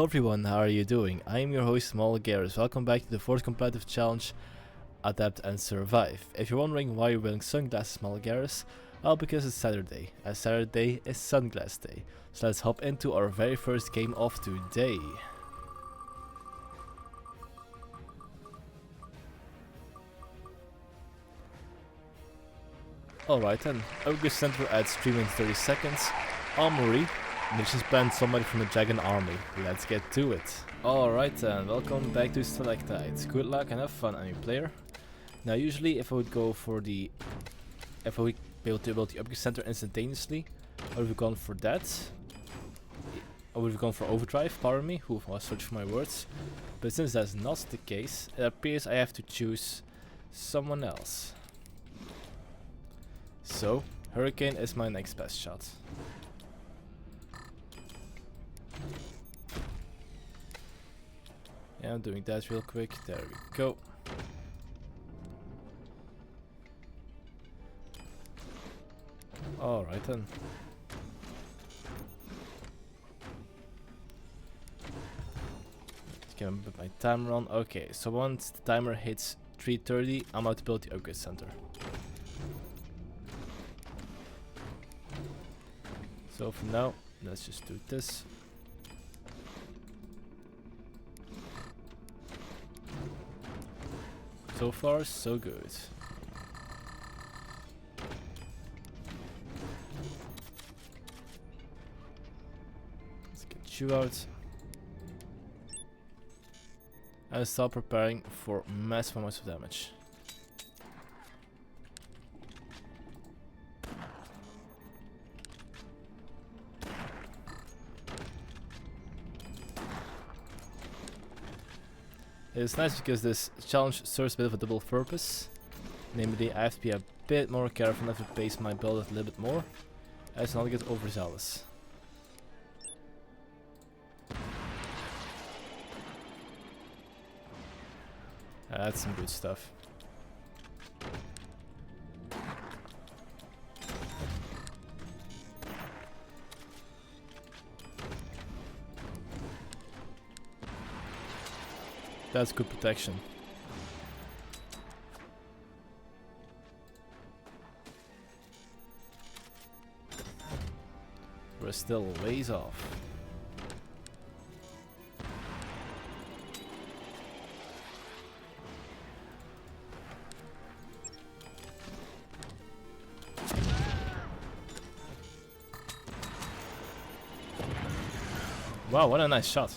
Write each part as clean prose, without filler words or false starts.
Hello everyone, how are you doing? I am your host Garrus. Welcome back to the 4th competitive challenge, Adapt and Survive. If you're wondering why you're wearing sunglasses, Garrus, well, because it's Saturday, and Saturday is Sunglass Day. So let's hop into our very first game of today. Alright then, August Center at stream in 30 seconds. Armory. Missions planned somebody from the Dragon Army. Let's get to it. Alright then, welcome back to Stalactites. Good luck and have fun, new player. Now usually if I would go for the... If I would be able to build the upgrade center instantaneously, I would have gone for that. I would have gone for overdrive, pardon me, who was searching for my words. But since that's not the case, it appears I have to choose someone else. So, Hurricane is my next best shot. Yeah, I'm doing that real quick. There we go. Alright then. Let's get my timer on. Okay, so once the timer hits 3:30, I'm about to build the upgrade center. So for now, let's just do this. So far, so good. Let's get you out. And start preparing for massive amounts of damage. It's nice because this challenge serves a bit of a double purpose. Namely, I have to be a bit more careful and have to pace my build a little bit more, as not get overzealous. That's some good stuff. That's good protection. We're still ways off. Wow, what a nice shot.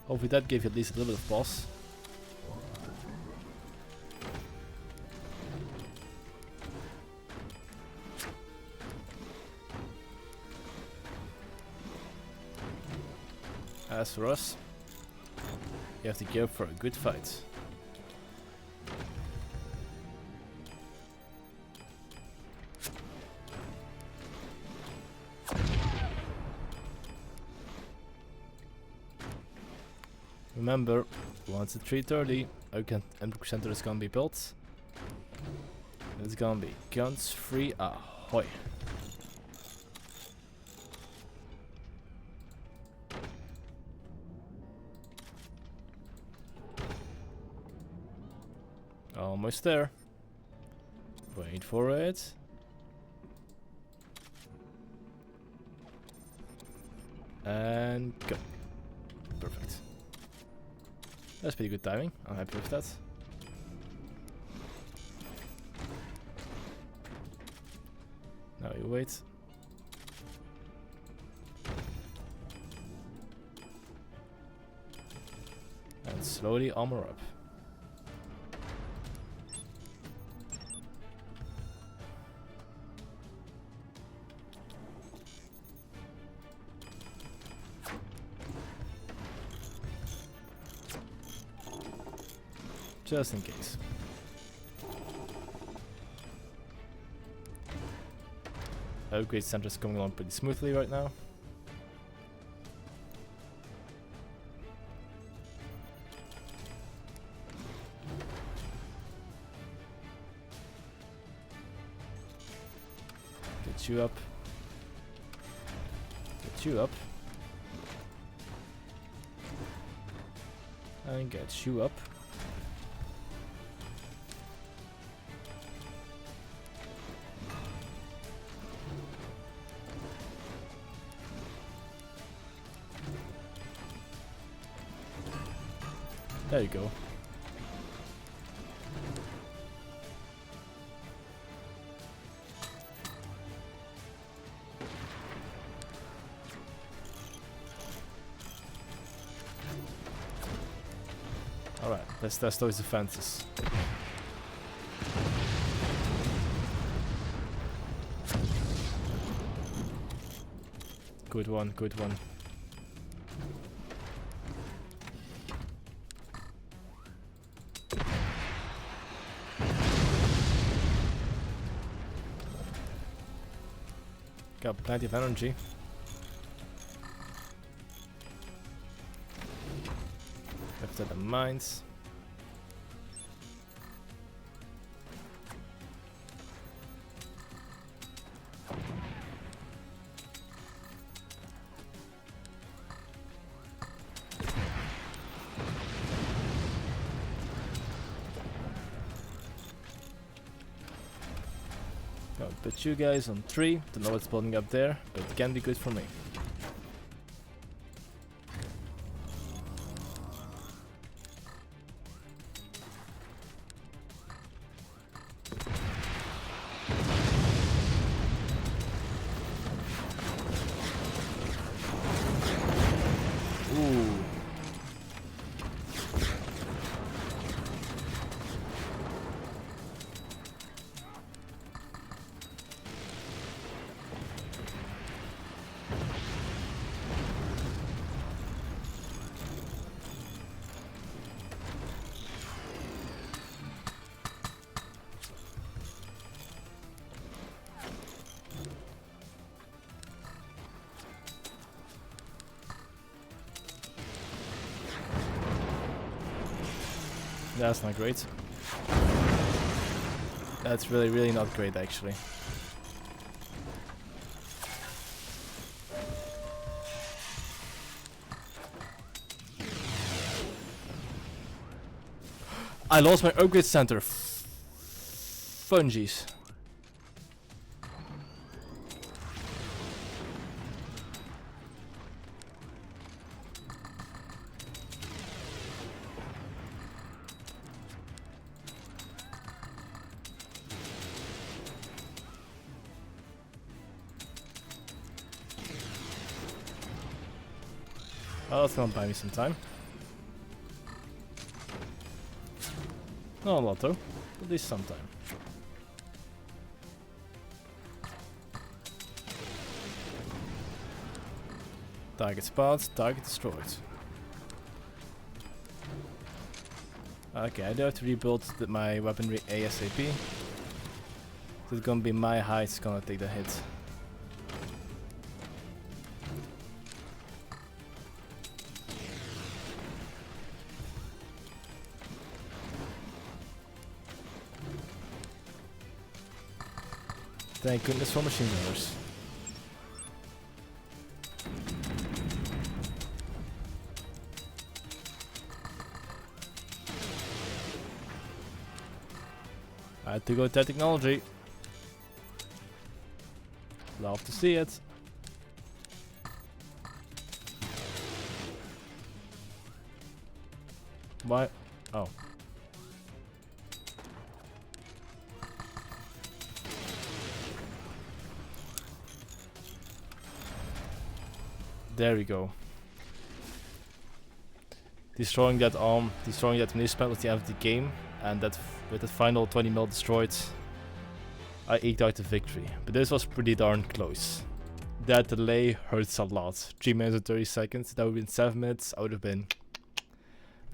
Hopefully that gave you at least a little bit of pause. As for us, you have to gear up for a good fight. Remember, once at 3:30, our upgrade center is gonna be built. It's gonna be guns free ahoy. Almost there. Wait for it. And go. Perfect. That's pretty good timing. I'm happy with that. Now you wait. And slowly armor up. Just in case. Upgrade center is coming along pretty smoothly right now. Get you up. Get you up. And get you up. There you go. Alright, let's test those defenses. Good one, good one. Got plenty of energy. After the mines. Gonna put you guys on 3. Don't know what's building up there, but it can be good for me. Ooh. That's not great. That's really not great actually. I lost my upgrade center. Fungies. Oh, that's gonna buy me some time. Not a lot though, at least some time. Target spot, target destroyed. Okay, I do have to rebuild my weaponry ASAP. This is gonna be my height gonna take the hit. Thank goodness for machine gunners. I had to go with that technology. Love to see it. Why? Oh. There we go. Destroying that municipality was the end of the game, and that with the final 20 mil destroyed, I eked out the victory. But this was pretty darn close. That delay hurts a lot. 3 minutes and 30 seconds. That would have been 7 minutes. I would have been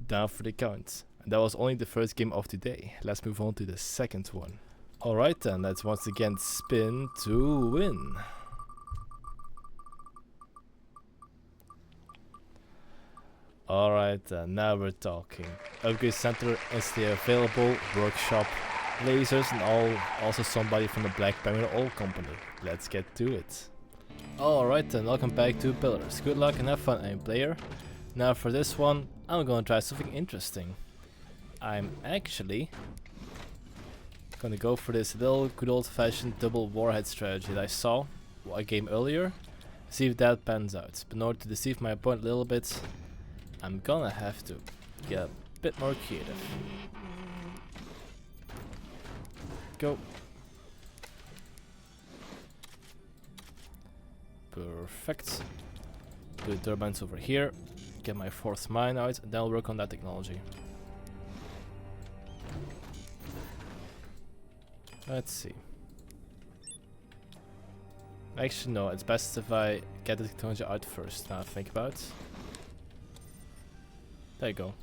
down for the count. And that was only the first game of today. Let's move on to the second one. Alright then, let's once again spin to win. Alright, now we're talking. Upgrade center instantly available, workshop, lasers, and also somebody from the Black Panther Oil Company. Let's get to it. Alright then, welcome back to Pillars. Good luck and have fun, aim player. Now for this one, I'm gonna try something interesting. I'm actually gonna go for this little good old-fashioned double warhead strategy that I saw a game earlier. See if that pans out. But in order to deceive my opponent a little bit, I'm gonna have to get a bit more creative. Go. Perfect. Do the turbines over here. Get my fourth mine out, and then I'll work on that technology. Let's see. Actually, no, it's best if I get the technology out first. Now think about it. There you go.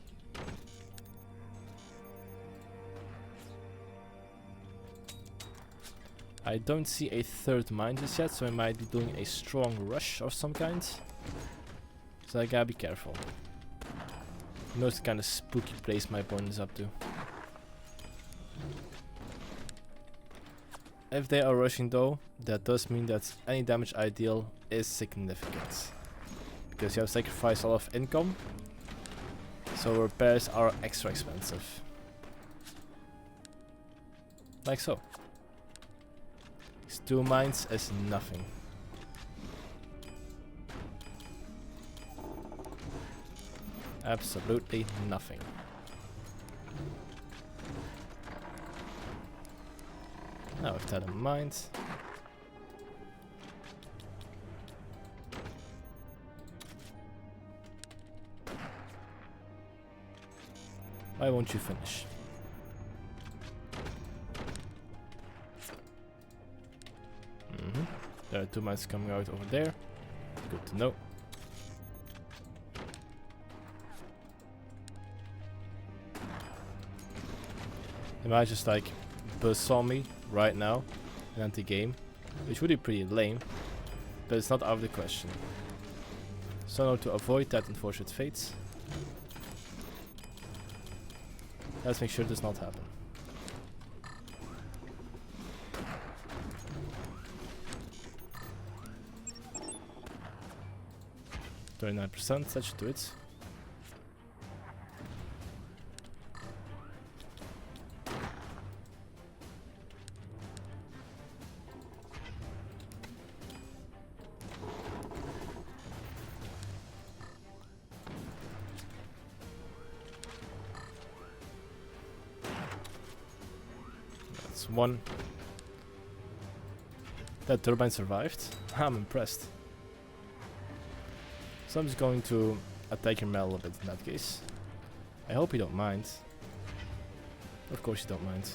I don't see a third mine just yet, so I might be doing a strong rush of some kind. So I gotta be careful. Notice the kind of spooky place my opponent is up to. If they are rushing though, that does mean that any damage I deal is significant. Because you have sacrificed a lot of income, so repairs are extra expensive. Like so. These 2 mines is nothing. Absolutely nothing. Now with that in mind, why won't you finish? There are 2 mines coming out over there. Good to know. They might just like buzzsaw me right now and end the game, which would be pretty lame, but it's not out of the question. So now to avoid that unfortunate fate, let's make sure it does not happen. 39%, that should do it. That's one. That turbine survived. I'm impressed. So I'm just going to attack your metal a bit in that case. I hope you don't mind. Of course you don't mind.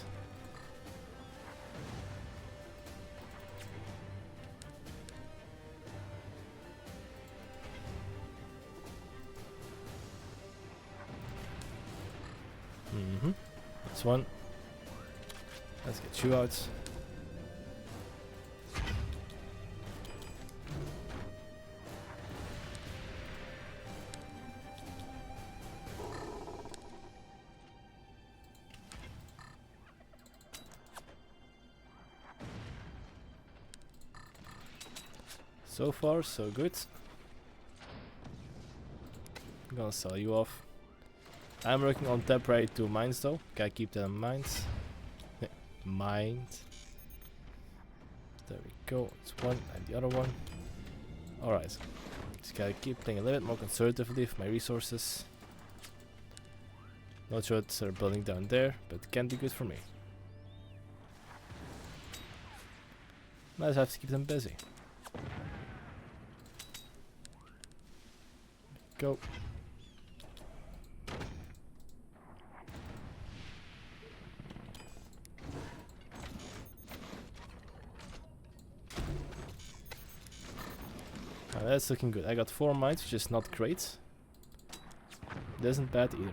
That's one. Let's get you out. So far, so good. I'm gonna sell you off. I'm working on temporary 2 mines though. Gotta keep that in mind. Mind. There we go. It's one and the other one. Alright. Just gotta keep playing a little bit more conservatively with my resources. Not sure what they're building down there, but it can be good for me. I just have to keep them busy. Go. That's looking good. I got 4 mines, which is not great. It isn't bad either.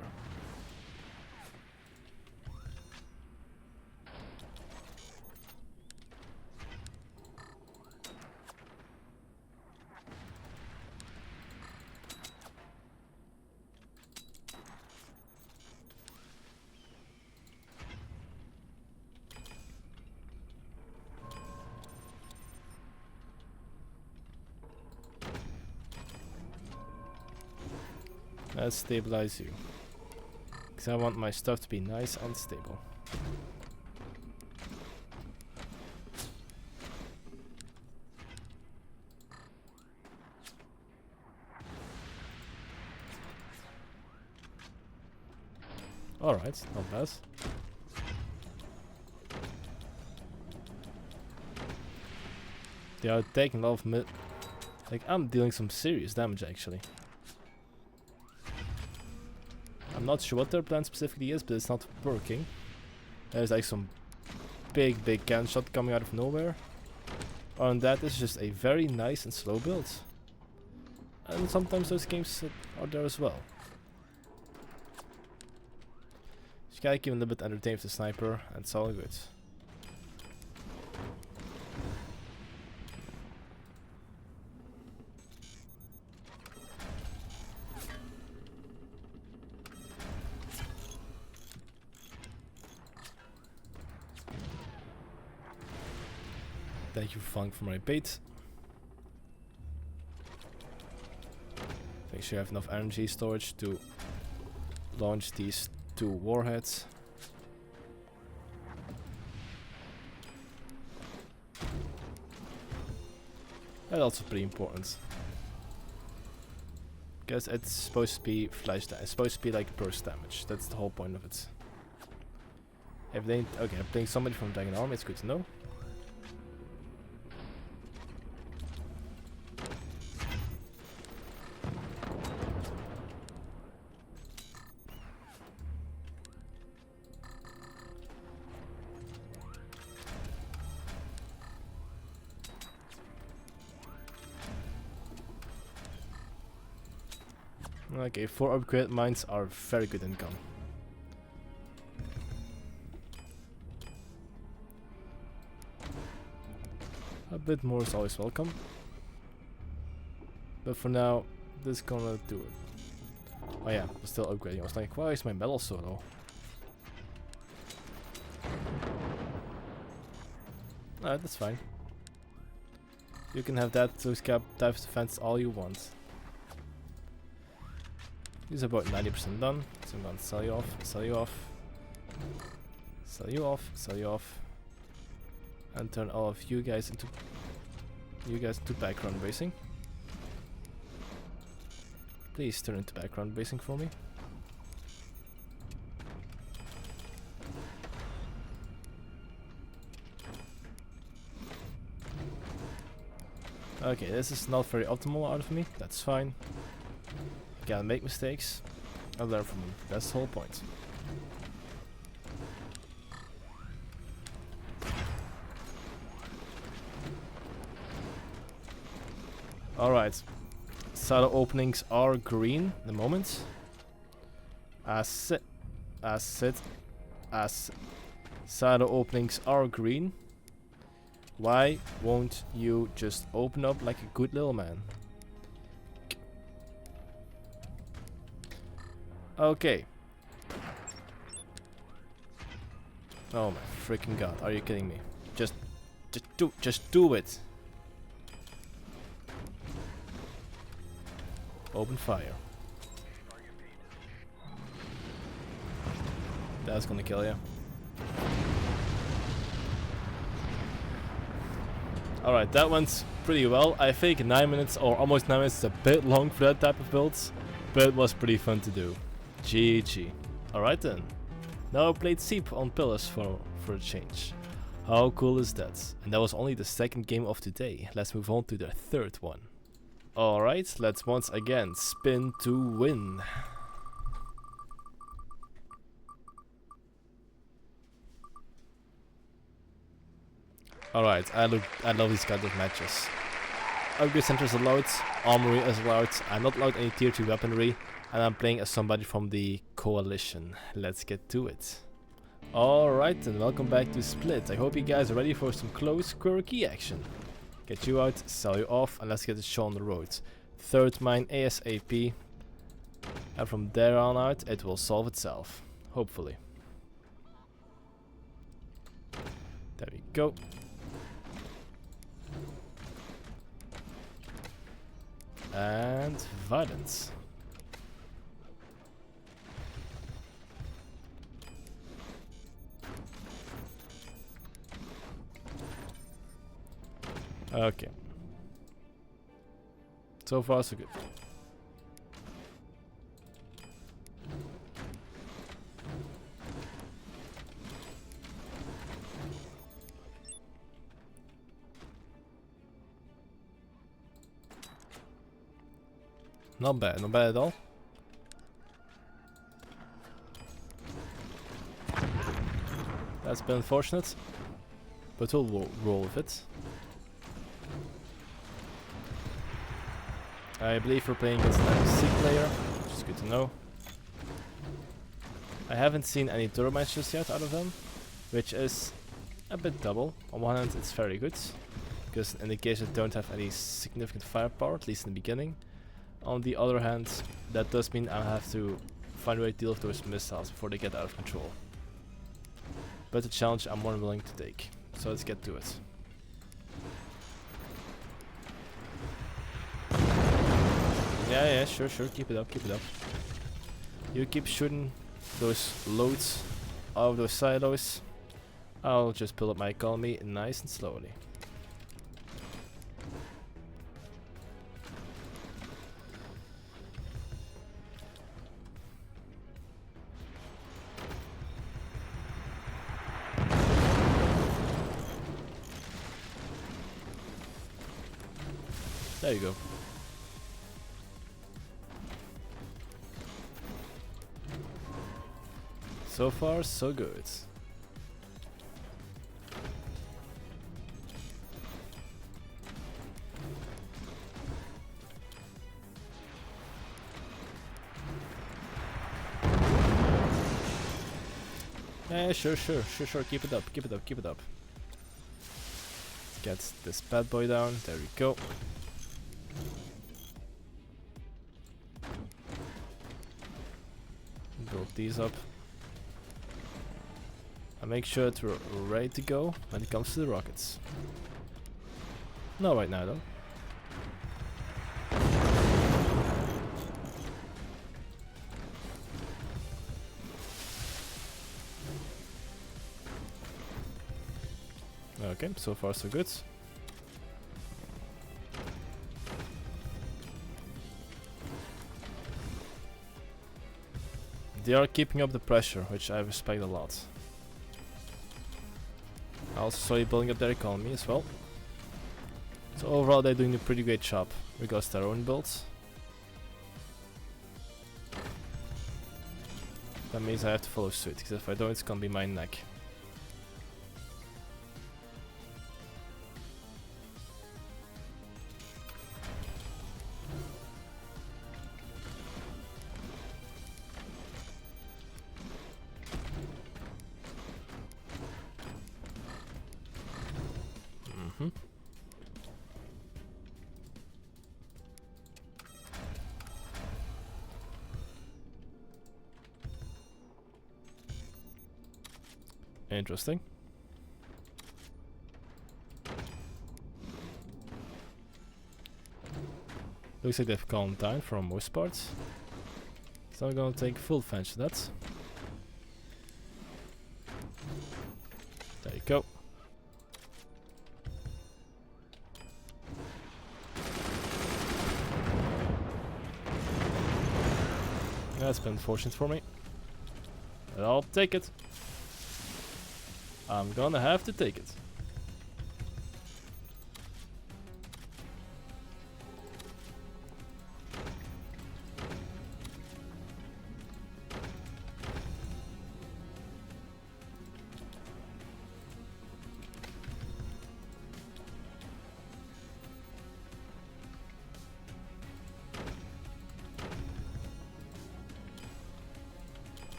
Let's stabilize you. Because I want my stuff to be nice and stable. Alright, not bad. They are taking a lot of like, I'm dealing some serious damage actually. I'm not sure what their plan specifically is, but it's not working. There's like some big cannon shot coming out of nowhere. Other than that, it's just a very nice and slow build. And sometimes those games are there as well. Just gotta keep a little bit entertained with the sniper, and it's all good. Thank you for falling for my bait. Make sure you have enough energy storage to launch these 2 warheads. That's also pretty important. Because it's supposed to be flash damage. It's supposed to be like burst damage. That's the whole point of it. If they okay, I'm playing somebody from Dragon Army, it's good to know. Okay, 4 upgrade mines are very good income. A bit more is always welcome. But for now, this is gonna do it. Oh yeah, I'm still upgrading. I was like, why is my metal so low? Alright, that's fine. You can have that, those cap types of defense all you want. He's about 90% done, so I'm gonna sell you off, sell you off, sell you off, sell you off, and turn all of you guys into background basing. Please turn into background basing for me. Okay, this is not very optimal out of me. That's fine. Gotta make mistakes. I'll learn from them. That's the whole point. Alright. Silo openings are green at the moment. Silo openings are green. Why won't you just open up like a good little man? Okay. Oh my freaking god, are you kidding me? Just do it. Open fire. That's gonna kill you. Alright, that went pretty well. I think 9 minutes or almost 9 minutes is a bit long for that type of builds, but it was pretty fun to do. GG. Alright then. Now I played Seep on pillars for a change. How cool is that? And that was only the 2nd game of today. Let's move on to the 3rd one. Alright, let's once again spin to win. Alright, I love these kind of matches. Upgrade center is allowed, armory is allowed, I'm not allowed any tier 2 weaponry, and I'm playing as somebody from the coalition. Let's get to it. Alright, and welcome back to Split. I hope you guys are ready for some close quirky action. Get you out, sell you off, and let's get the show on the road. 3rd mine ASAP, and from there on out it will solve itself. Hopefully. There we go. And violence. Okay. So far so good. Not bad at all. That's been unfortunate, but we'll roll with it. I believe we're playing against an NPC player, which is good to know. I haven't seen any turbo matches yet out of them, which is a bit double. On one hand it's very good, because in the case I don't have any significant firepower, at least in the beginning. On the other hand, that does mean I have to find a way to deal with those missiles before they get out of control. But the challenge I'm more than willing to take, so let's get to it. Yeah, sure, keep it up. You keep shooting those loads out of those silos. I'll just build up my economy nice and slowly. There you go. So far, so good. Yeah, sure. Keep it up. Let's get this bad boy down. There we go. Build these up. And make sure that we're ready to go when it comes to the rockets. Not right now though. Okay, so far so good. They are keeping up the pressure, which I respect a lot. I also saw you building up their economy as well. So overall they're doing a pretty great job regards to their own builds. That means I have to follow suit, because if I don't it's gonna be my neck. Interesting. Looks like they've calmed down for most parts. So I'm gonna take full advantage of that. There you go. That's been unfortunate for me. But I'll take it. I'm gonna have to take it.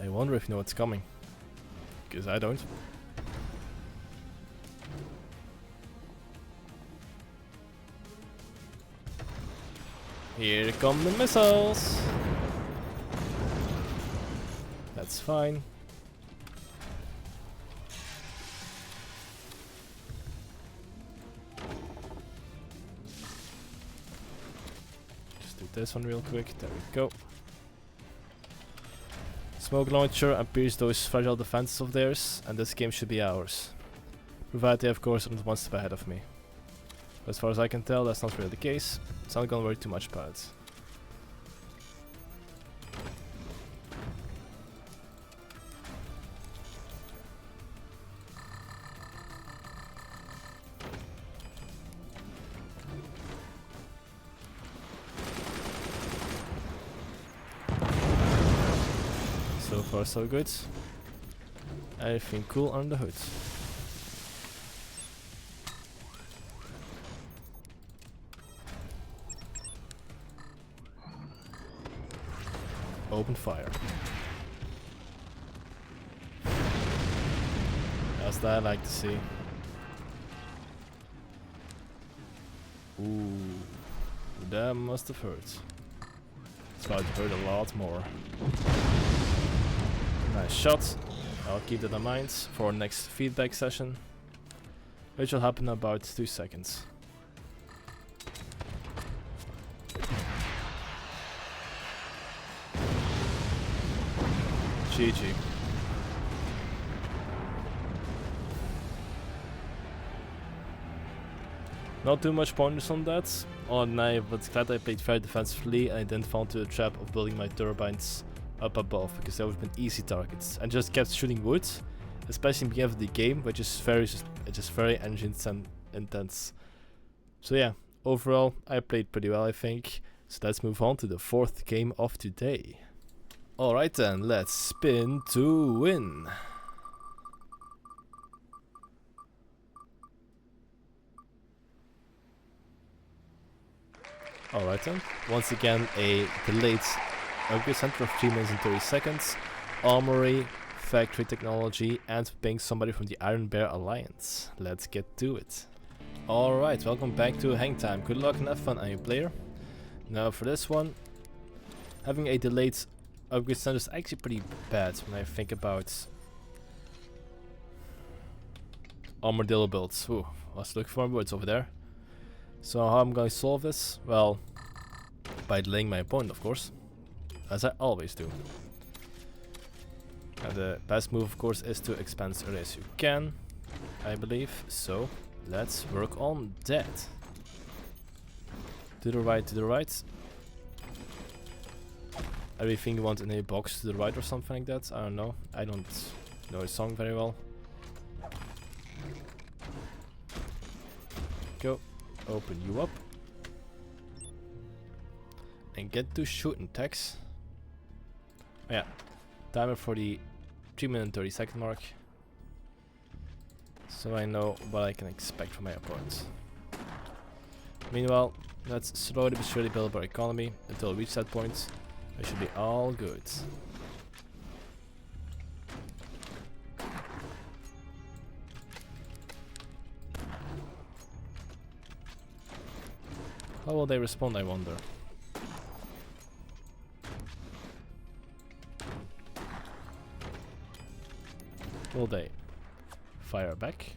I wonder if you know what's coming. Because I don't. Here come the missiles! That's fine. Just do this one real quick. There we go. Smoke launcher and pierce those fragile defenses of theirs, and this game should be ours. provided they of course aren't one step ahead of me. But as far as I can tell, that's not really the case, so I'm not gonna worry too much about it. So far so good. Everything cool under the hood. Open fire. That's that I like to see. Ooh, that must have hurt. It's about to hurt a lot more. Nice shot. I'll keep that in mind for our next feedback session, which will happen in about 2 seconds. GG. Not too much pointers on that. On I was glad I played very defensively and I didn't fall into the trap of building my turbines up above, because that would have been easy targets, and just kept shooting wood, especially in the beginning of the game, which is very engine intense. So yeah, overall I played pretty well, I think. So let's move on to the 4th game of today. Alright then, let's spin to win. Alright then, once again a delayed upgrade center of 3 minutes and 30 seconds, armory, factory technology, and ping somebody from the Iron Bear Alliance. Let's get to it. Alright, welcome back to Hang Time. Good luck and have fun, I'm a player. Now for this one, having a delayed upgrade center is actually pretty bad when I think about armadillo builds. Ooh, I was looking for words over there. So how I'm going to solve this? Well, by delaying my opponent, of course. As I always do. And the best move, of course, is to expand as early as you can, I believe. So, let's work on that. To the right, to the right. Everything you want in a box to the right or something like that. I don't know. I don't know the song very well. Go. Open you up. And get to shooting tags. Oh yeah, timer for the 3 minute and 30 second mark. So I know what I can expect from my opponents. Meanwhile, let's slowly but surely build our economy until we reach that point. It should be all good. How will they respond, I wonder? Will they fire back?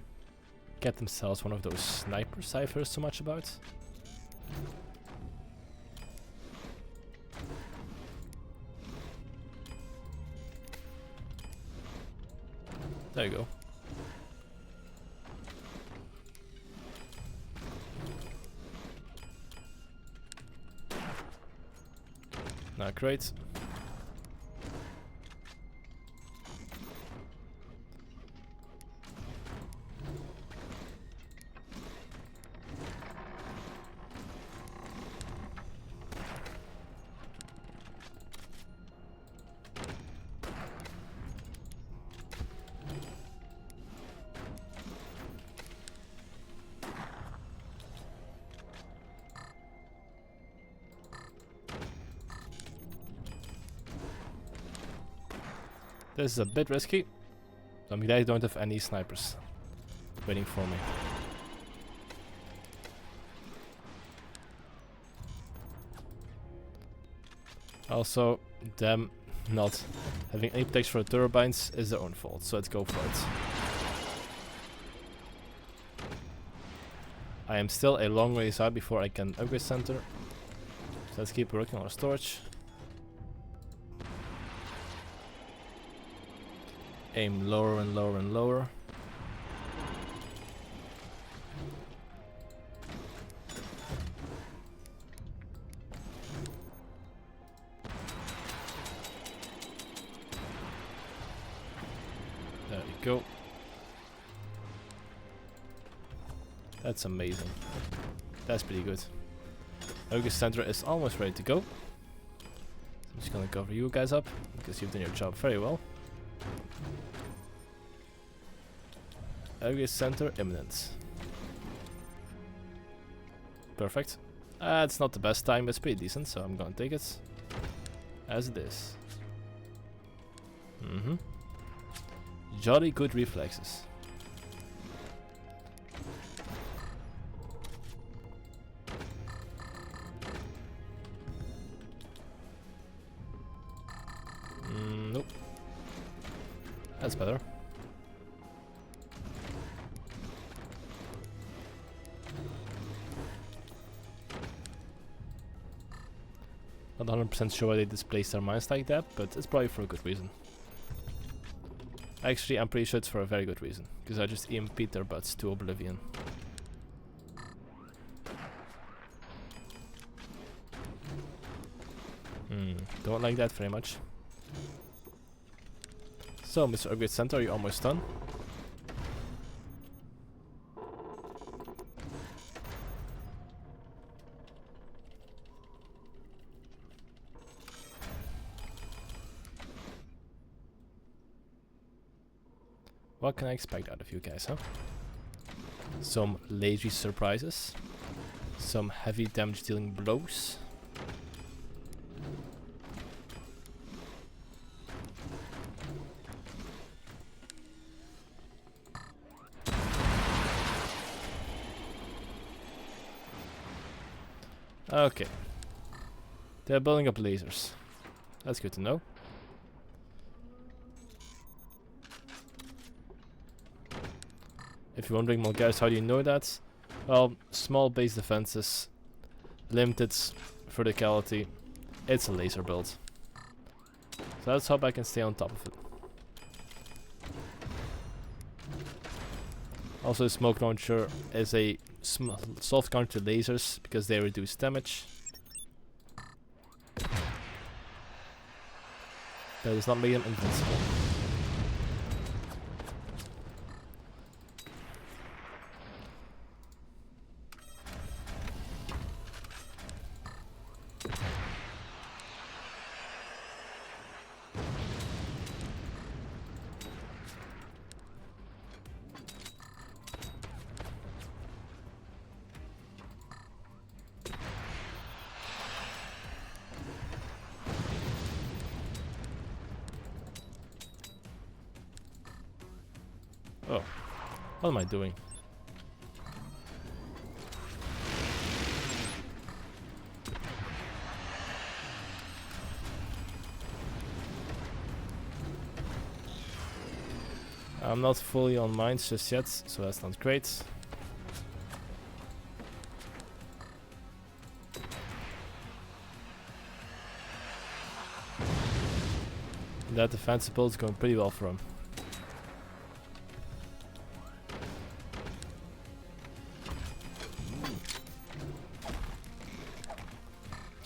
Get themselves one of those snipers I've heard so much about? There you go. Not great. This is a bit risky. I'm glad I don't have any snipers waiting for me. Also, them not having any protection for the turbines is their own fault, so let's go for it. I am still a long ways out before I can upgrade center, so let's keep working on our storage. Aim lower and lower and lower. go. That's amazing. That's pretty good. August Center is almost ready to go. So I'm just gonna cover you guys up because you've done your job very well. August Center imminent. Perfect. It's not the best time, but it's pretty decent, so I'm gonna take it as it is. Jolly good reflexes. Nope. That's better. Not 100% sure why they displaced their mines like that, but it's probably for a good reason. Actually, I'm pretty sure it's for a very good reason, because I just EMP'd their butts to oblivion. Don't like that very much. So, Mr. Upgrade Center, you're almost done. What can I expect out of you guys, huh? Some lazy surprises. Some heavy damage dealing blows. Okay. They're building up lasers. That's good to know. If you're wondering, well guys, how do you know that? Well, small base defenses, limited verticality, it's a laser build. So let's hope I can stay on top of it. Also, smoke launcher is a soft counter to lasers because they reduce damage. That does not make them invincible. Oh, what am I doing? I'm not fully on mines just yet, so that's not great. That defensive build is going pretty well for him.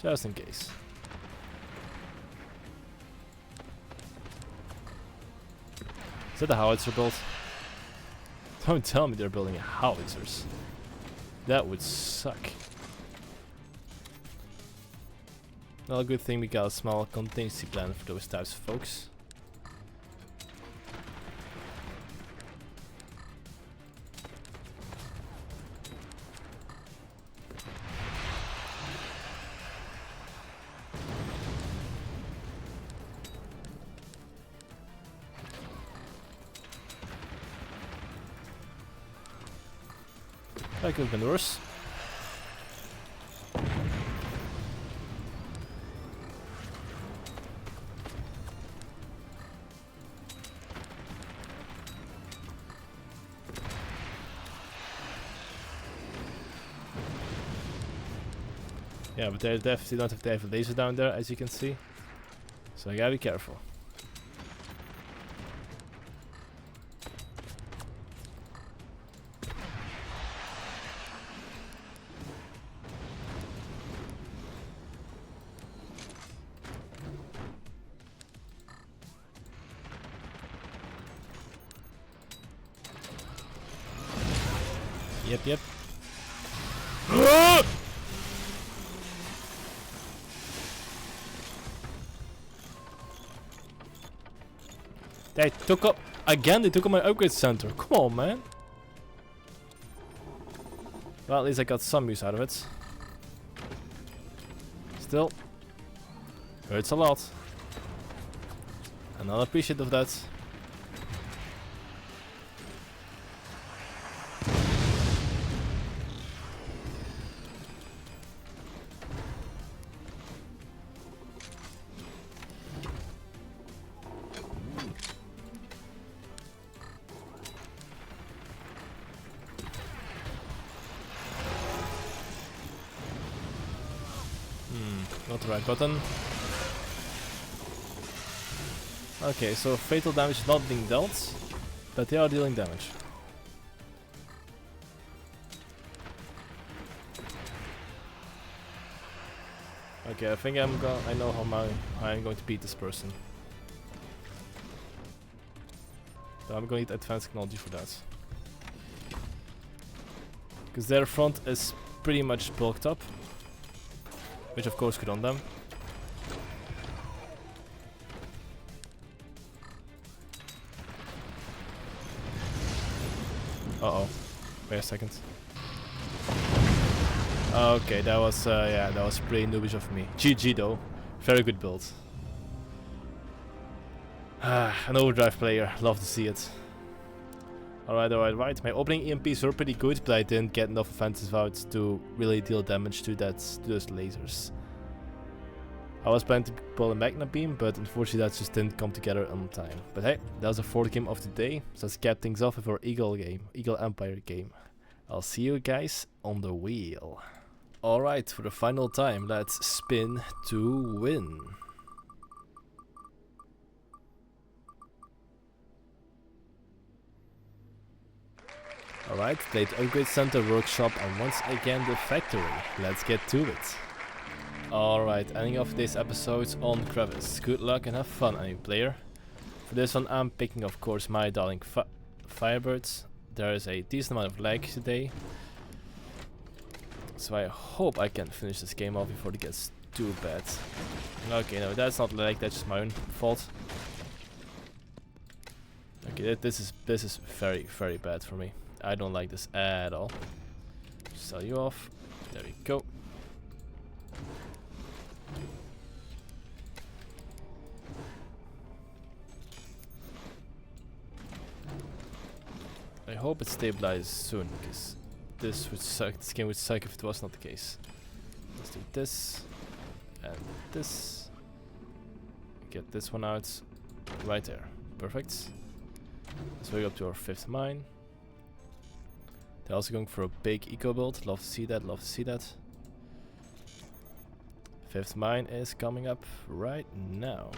Just in case. Is that a howitzer build? Don't tell me they're building howitzers. That would suck. Well, good thing we got a small contingency plan for those types of folks. That could have been worse. Yeah, but they definitely don't have to have a laser down there, as you can see. So I gotta be careful. Yep. They took up again. They took up my upgrade center. Come on, man. Well, at least I got some use out of it. Still, hurts a lot. I'm not appreciative of that. Not the right button. Okay, so fatal damage is not being dealt, but they are dealing damage. Okay, I think I know how I'm going to beat this person. So I'm going to need advanced technology for that. Because their front is pretty much bulked up. Which of course could on them. Uh-oh. Wait a second. Okay, that was yeah, that was pretty noobish of me. GG though. Very good build. An overdrive player, love to see it. Alright. My opening EMPs were pretty good, but I didn't get enough offensive out to really deal damage to those lasers. I was planning to pull a Magna Beam, but unfortunately that just didn't come together on time. But hey, that was the fourth game of the day, so let's cap things off with our Eagle Empire game. I'll see you guys on the wheel. Alright, for the final time, let's spin to win. Alright, played Upgrade Center, Workshop, and once again the Factory. Let's get to it. Alright, ending off today's episode on Crevice. Good luck and have fun, any player. For this one I'm picking of course my darling Firebirds. There is a decent amount of lag today. So I hope I can finish this game off before it gets too bad. Okay, no, that's not lag, that's just my own fault. Okay, this is very, very bad for me. I don't like this at all. Sell you off. There we go. I hope it stabilizes soon, because this would suck. This game would suck if it was not the case. Let's do this and this. Get this one out right there. Perfect. Let's go up to our 5th mine. They're also going for a big eco build. Love to see that, love to see that. 5th mine is coming up right now.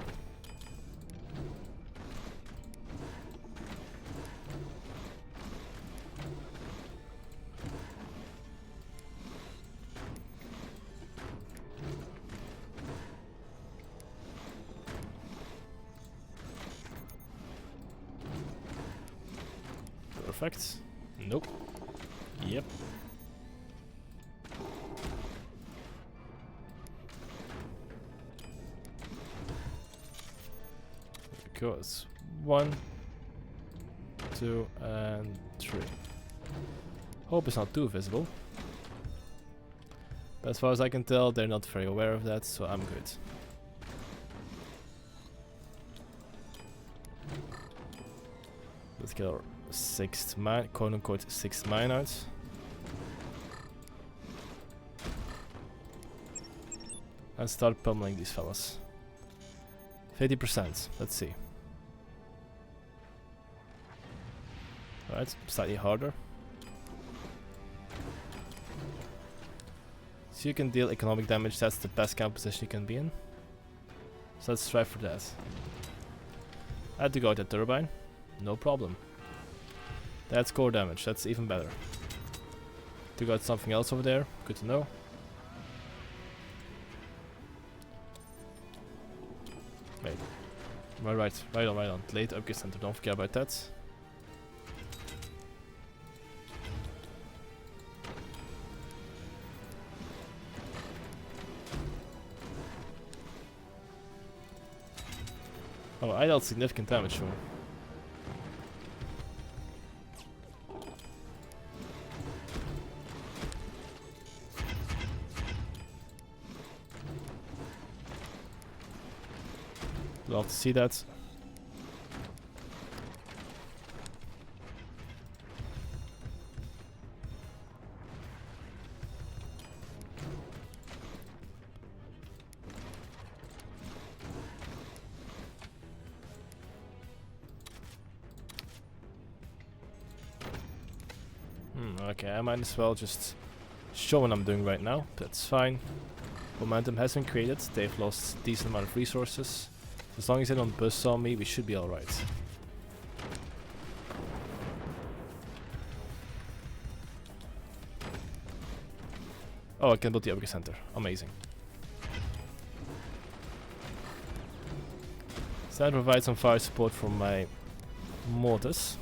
Perfect. Nope. Yep. Because 1, 2, and 3. Hope it's not too visible. But as far as I can tell, they're not very aware of that, so I'm good. Let's get our 6th mine, quote unquote 6th mine out. And start pummeling these fellas. 50%, let's see. Alright, slightly harder. So you can deal economic damage, that's the best camp position you can be in. So let's try for that. I had to go at the turbine, no problem. That's core damage, that's even better. To got something else over there, good to know. Wait. Right on. Late upgrade center, don't forget about that. Oh, I dealt significant damage to him. Love to see that. Okay, I might as well just show what I'm doing right now. That's fine. Momentum has been created. They've lost a decent amount of resources. As long as they don't buzz on me, we should be alright. Oh, I can build the upgrade center. Amazing. So that provides some fire support from my mortars.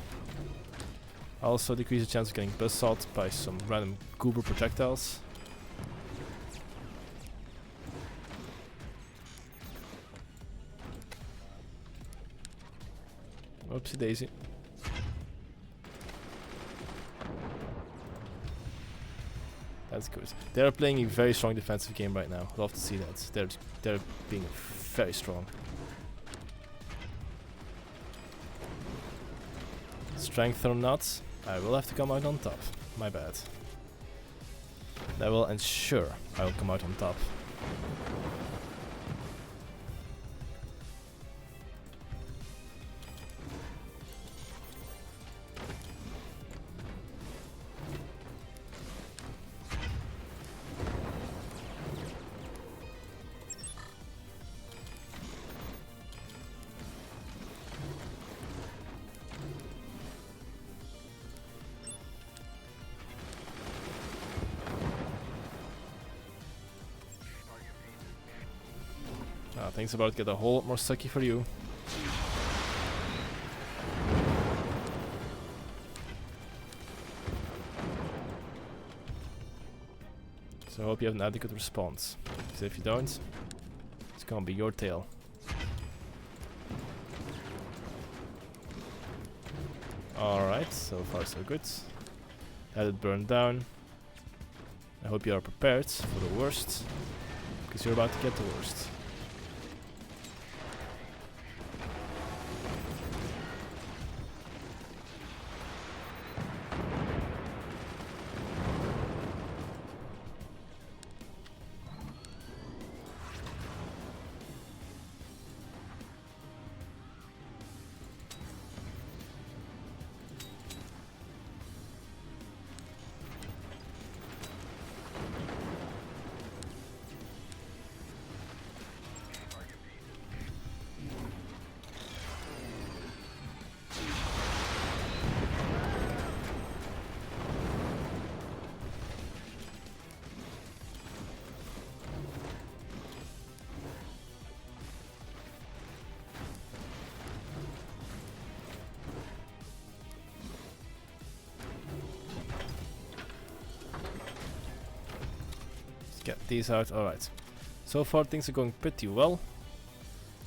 Also decrease the chance of getting buzzsawed by some random goober projectiles. Oopsie daisy. That's good. They're playing a very strong defensive game right now. Love to see that. They're being very strong. Strength or not, I will have to come out on top. My bad. That will ensure I will come out on top. Things about to get a whole lot more sucky for you. So I hope you have an adequate response. Because if you don't, it's gonna be your tail. Alright, so far so good. That it burned down. I hope you are prepared for the worst. Because you're about to get the worst. Get these out. Alright. So far things are going pretty well.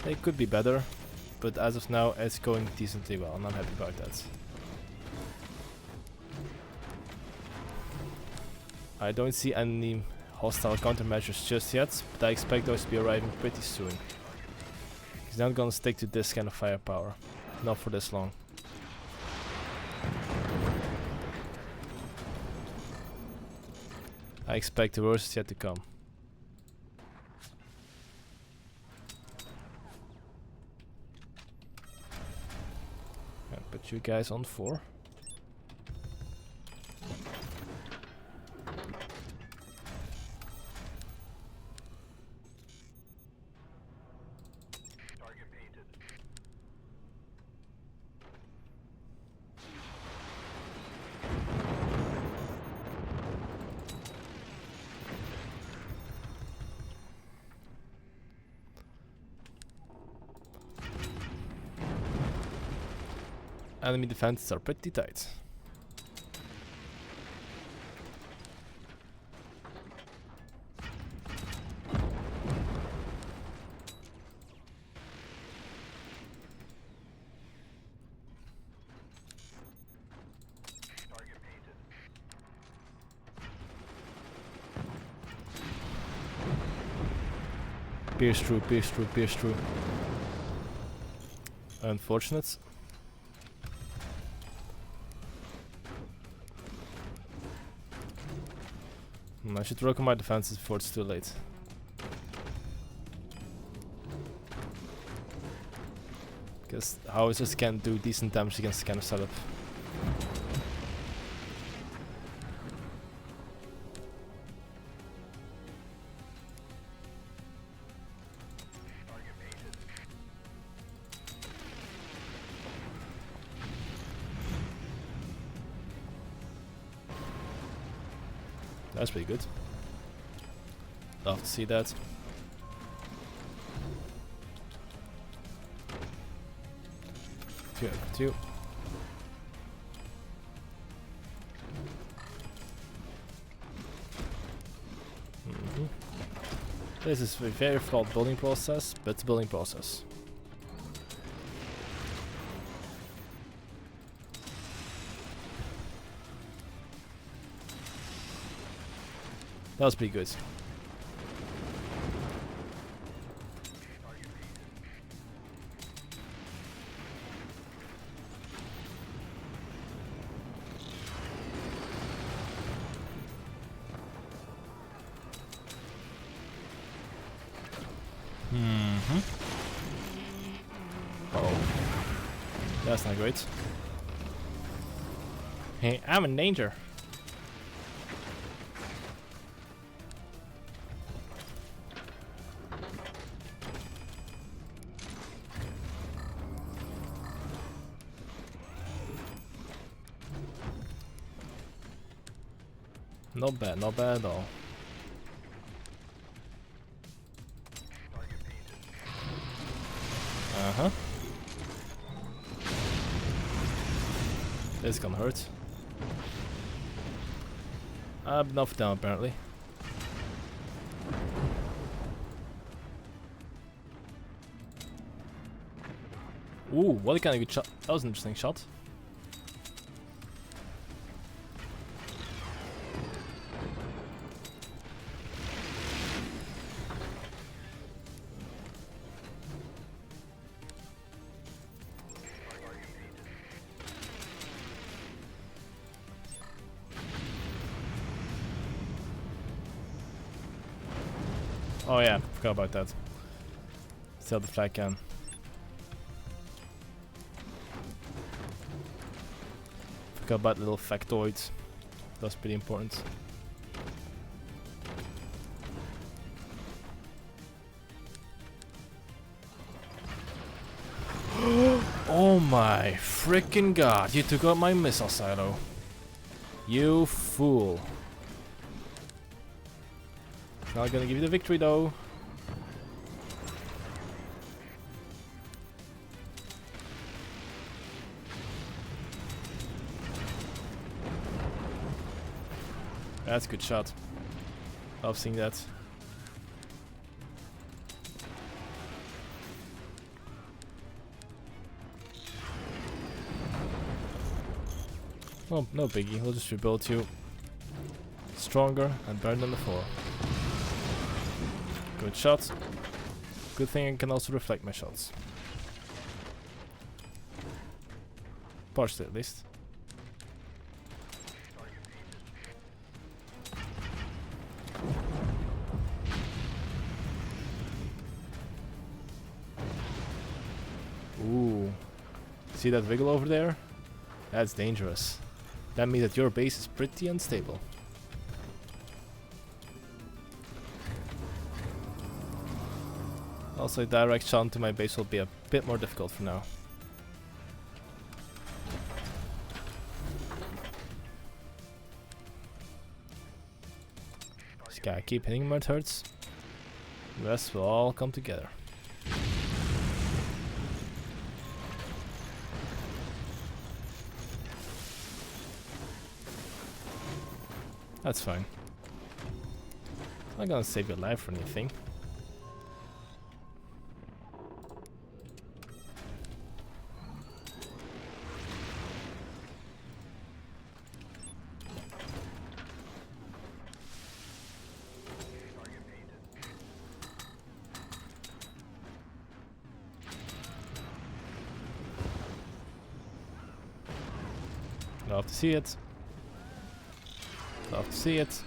They could be better, but as of now it's going decently well and I'm happy about that. I don't see any hostile countermeasures just yet, but I expect those to be arriving pretty soon. He's not gonna stick to this kind of firepower. Not for this long. I expect the worst is yet to come. I'll put you guys on 4. Enemy defenses are pretty tight. Pierce through, pierce through, pierce through. Unfortunate. I should work on my defenses before it's too late. Because howitzers can do decent damage against this kind of setup. That's pretty good. Love to see that. Two. This is a very flawed building process, but it's a building process. That was pretty good. Oh, that's not great. Hey, I'm in danger. Not bad at all. This is gonna hurt. Enough down apparently. Ooh, what a kind of good shot. That was an interesting shot. Oh yeah, forgot about that. Still the flag can. Forgot about the little factoids. That's pretty important. Oh my freaking god, you took out my missile silo. You fool. Not gonna give you the victory though. That's a good shot. Love seeing that. Oh, no biggie. We'll just rebuild you stronger and better than before. Good shot. Good thing I can also reflect my shots. Partially at least. Ooh. See that wiggle over there? That's dangerous. That means that your base is pretty unstable. Also, a direct shot into my base will be a bit more difficult for now. Just gotta keep hitting him where it hurts. The rest will all come together. That's fine. I'm not gonna save your life or anything. Love to see it. Love to see it.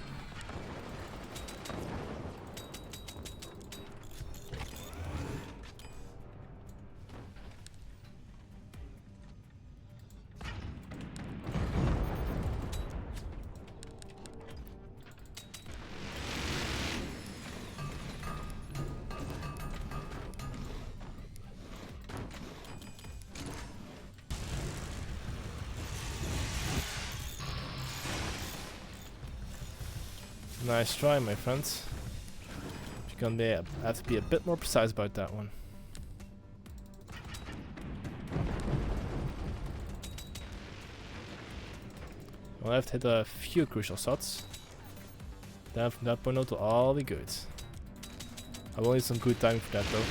Nice try, my friends. You're gonna have to be a bit more precise about that one. I'll have to hit a few crucial shots. Then from that point on to all be good. I will need some good timing for that though.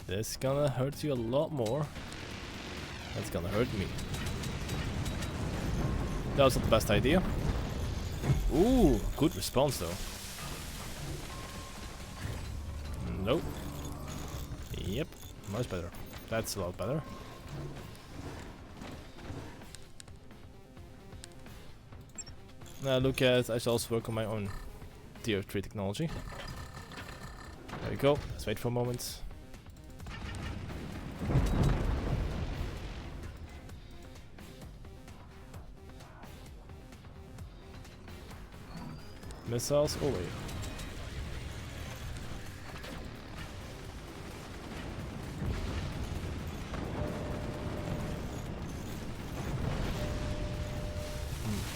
This is gonna hurt you a lot more. That's gonna hurt me. That was not the best idea. Ooh, good response though. Nope. Yep, much better. That's a lot better. Now look at, I should also work on my own tier 3 technology. There we go, let's wait for a moment. Missiles away.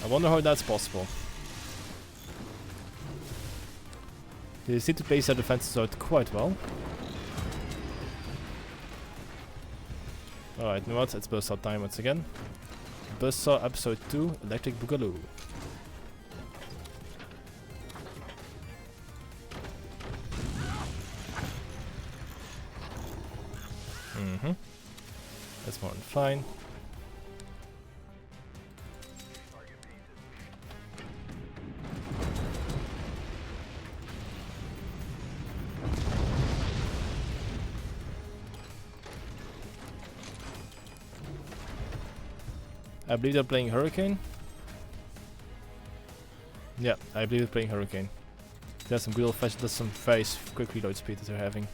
I wonder how that's possible. They seem to base their defenses out quite well. Alright, you know what? It's Buzzsaw time once again. Buzzsaw episode 2, Electric Boogaloo. That's more than fine. I believe they're playing Hurricane. Yeah, I believe they're playing Hurricane. There's some good old fashioned, there's some very quick reload speed that they're having.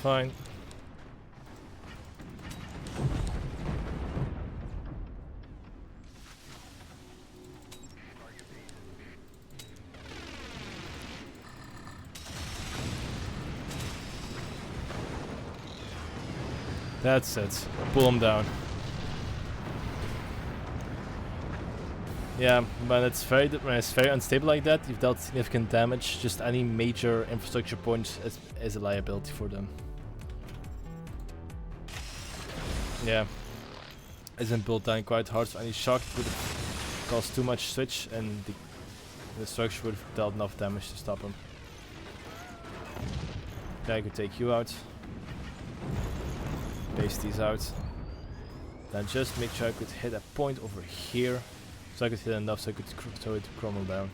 Fine. That's it. Pull him down. Yeah, when it's very unstable like that, you've dealt significant damage. Just any major infrastructure point is a liability for them. Yeah, isn't built down quite hard, so any shock would have caused too much switch, and the structure would have dealt enough damage to stop him. Okay, I could take you out. Base these out. Then just make sure I could hit a point over here, so I could hit enough so I could throw it to crumble down.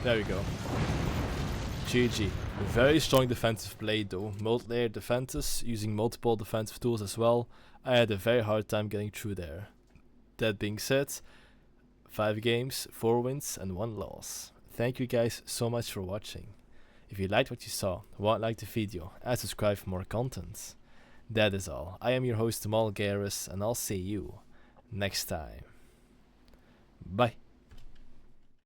There we go. GG. Very strong defensive play though. Multi-layer defenses, using multiple defensive tools as well. I had a very hard time getting through there. That being said, 5 games, 4 wins and 1 loss. thank you guys so much for watching. If you liked what you saw, like the video, and subscribe for more content. That is all. I am your host Mal Garrus, and I'll see you next time. Bye.